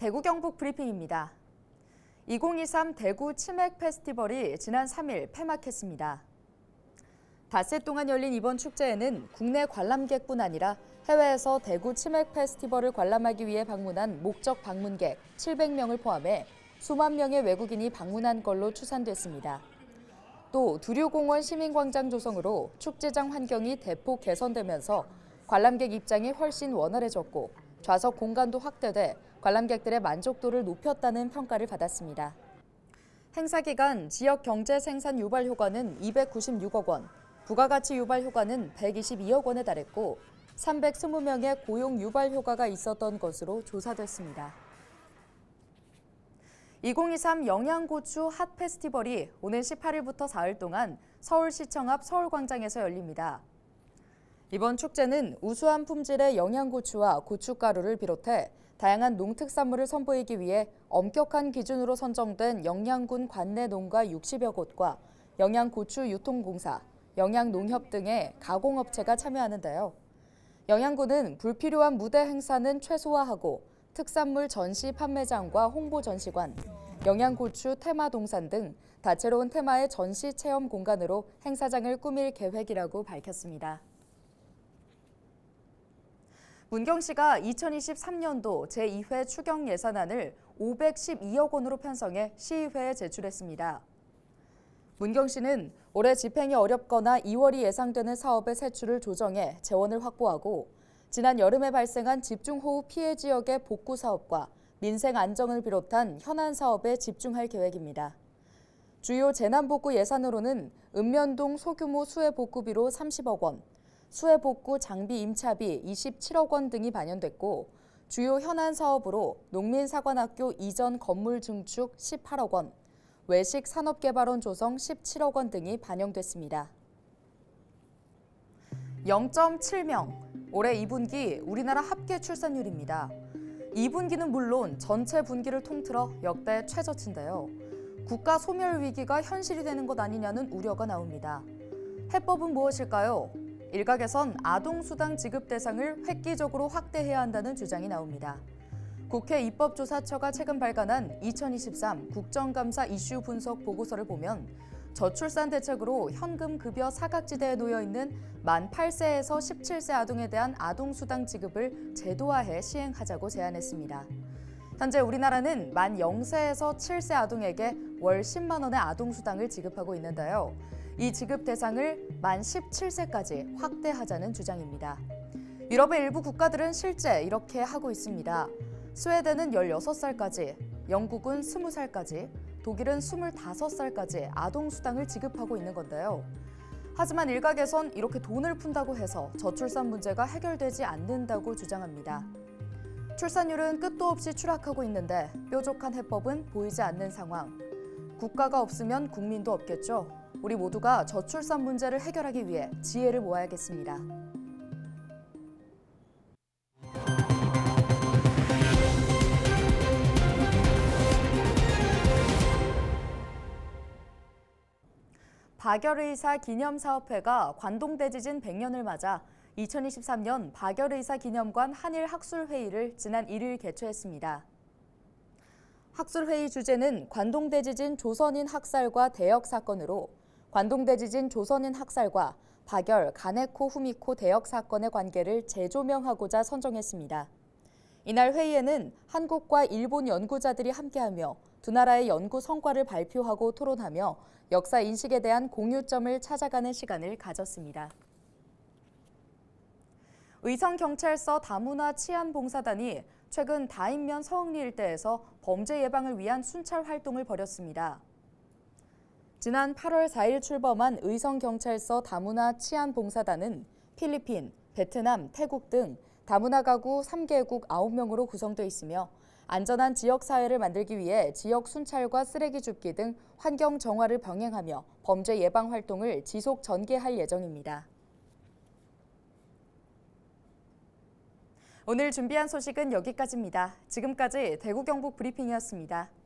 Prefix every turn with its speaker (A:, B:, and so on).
A: 대구 경북 브리핑입니다. 2023 대구 치맥 페스티벌이 지난 3일 폐막했습니다. 닷새 동안 열린 이번 축제에는 국내 관람객뿐 아니라 해외에서 대구 치맥 페스티벌을 관람하기 위해 방문한 목적 방문객 700명을 포함해 수만 명의 외국인이 방문한 걸로 추산됐습니다. 또 두류공원 시민광장 조성으로 축제장 환경이 대폭 개선되면서 관람객 입장이 훨씬 원활해졌고 좌석 공간도 확대돼 관람객들의 만족도를 높였다는 평가를 받았습니다. 행사 기간 지역 경제 생산 유발 효과는 296억 원, 부가가치 유발 효과는 122억 원에 달했고 320명의 고용 유발 효과가 있었던 것으로 조사됐습니다. 2023 영양고추 핫 페스티벌이 오는 18일부터 4일 동안 서울시청 앞 서울광장에서 열립니다. 이번 축제는 우수한 품질의 영양고추와 고춧가루를 비롯해 다양한 농특산물을 선보이기 위해 엄격한 기준으로 선정된 영양군 관내 농가 60여 곳과 영양고추 유통공사, 영양농협 등의 가공업체가 참여하는데요. 영양군은 불필요한 무대 행사는 최소화하고 특산물 전시 판매장과 홍보 전시관, 영양고추 테마동산 등 다채로운 테마의 전시 체험 공간으로 행사장을 꾸밀 계획이라고 밝혔습니다. 문경시가 2023년도 제2회 추경 예산안을 512억 원으로 편성해 시의회에 제출했습니다. 문경시는 올해 집행이 어렵거나 2월이 예상되는 사업의 세출을 조정해 재원을 확보하고 지난 여름에 발생한 집중호우 피해 지역의 복구 사업과 민생 안정을 비롯한 현안 사업에 집중할 계획입니다. 주요 재난복구 예산으로는 읍면동 소규모 수해 복구비로 30억 원, 수해 복구 장비 임차비 27억 원 등이 반영됐고 주요 현안 사업으로 농민사관학교 이전 건물 증축 18억 원, 외식 산업개발원 조성 17억 원 등이 반영됐습니다. 0.7명, 올해 2분기 우리나라 합계 출산율입니다. 2분기는 물론 전체 분기를 통틀어 역대 최저치인데요. 국가 소멸 위기가 현실이 되는 것 아니냐는 우려가 나옵니다. 해법은 무엇일까요? 일각에선 아동수당 지급 대상을 획기적으로 확대해야 한다는 주장이 나옵니다. 국회 입법조사처가 최근 발간한 2023 국정감사 이슈 분석 보고서를 보면 저출산 대책으로 현금급여 사각지대에 놓여 있는 만 8세에서 17세 아동에 대한 아동수당 지급을 제도화해 시행하자고 제안했습니다. 현재 우리나라는 만 0세에서 7세 아동에게 월 10만 원의 아동수당을 지급하고 있는데요. 이 지급 대상을 만 17세까지 확대하자는 주장입니다. 유럽의 일부 국가들은 실제 이렇게 하고 있습니다. 스웨덴은 16살까지, 영국은 20살까지, 독일은 25살까지 아동수당을 지급하고 있는 건데요. 하지만 일각에선 이렇게 돈을 푼다고 해서 저출산 문제가 해결되지 않는다고 주장합니다. 출산율은 끝도 없이 추락하고 있는데 뾰족한 해법은 보이지 않는 상황. 국가가 없으면 국민도 없겠죠. 우리 모두가 저출산 문제를 해결하기 위해 지혜를 모아야겠습니다. 박열의사 기념사업회가 관동대지진 100년을 맞아 2023년 박열의사 기념관 한일학술회의를 지난 1일 개최했습니다. 학술회의 주제는 관동대지진 조선인 학살과 대역 사건으로 관동대지진 조선인 학살과 박열, 가네코 후미코 대역 사건의 관계를 재조명하고자 선정했습니다. 이날 회의에는 한국과 일본 연구자들이 함께하며 두 나라의 연구 성과를 발표하고 토론하며 역사 인식에 대한 공유점을 찾아가는 시간을 가졌습니다. 의성경찰서 다문화 치안봉사단이 최근 다인면 서흥리 일대에서 범죄 예방을 위한 순찰 활동을 벌였습니다. 지난 8월 4일 출범한 의성경찰서 다문화 치안봉사단은 필리핀, 베트남, 태국 등 다문화 가구 3개국 9명으로 구성돼 있으며 안전한 지역사회를 만들기 위해 지역 순찰과 쓰레기 줍기 등 환경 정화를 병행하며 범죄 예방 활동을 지속 전개할 예정입니다. 오늘 준비한 소식은 여기까지입니다. 지금까지 대구 경북 브리핑이었습니다.